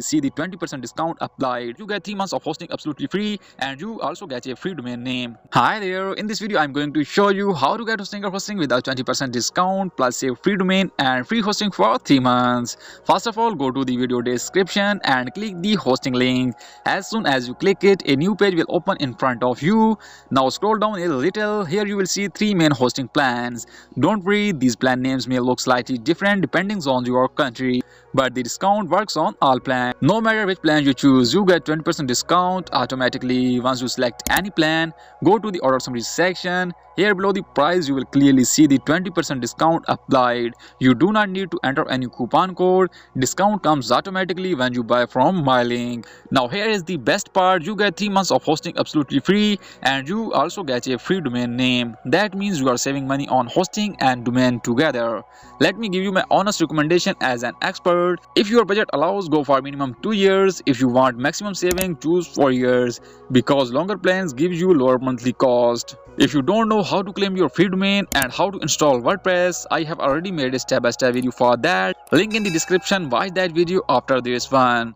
see the 20% discount applied. You get 3 months of hosting absolutely free, and you also get a free domain name. Hi there, in this video I'm going to show you how to get hosting without 20% discount plus a free domain and free hosting for 3 months. First of all, go to the video description and click the hosting link. As soon as you click it, a new page will open in front of you. Now scroll down a little. Here you will see 3 main hosting plans. Don't worry, these plan names may look slightly different depending on your country, but the discount works on all plans. No matter which plan you choose, you get 20% discount automatically once you select any plan. Go to the order summary section. Here below the price you will clearly see the 20% discount applied. You do not need to enter any coupon code. Discount comes automatically when you buy from my link. Now here is the best part. You get 3 months of hosting absolutely free, and you also get a free domain name. That means you are saving money on hosting and domain together. Let me give you my honest recommendation as an expert. If your budget allows, go for minimum 2 years. If you want maximum saving, choose 4 years, because longer plans give you lower monthly cost. If you don't know how to claim your free domain and how to install WordPress, I have already made a step-by-step video for that. Link in the description. Watch that video after this one.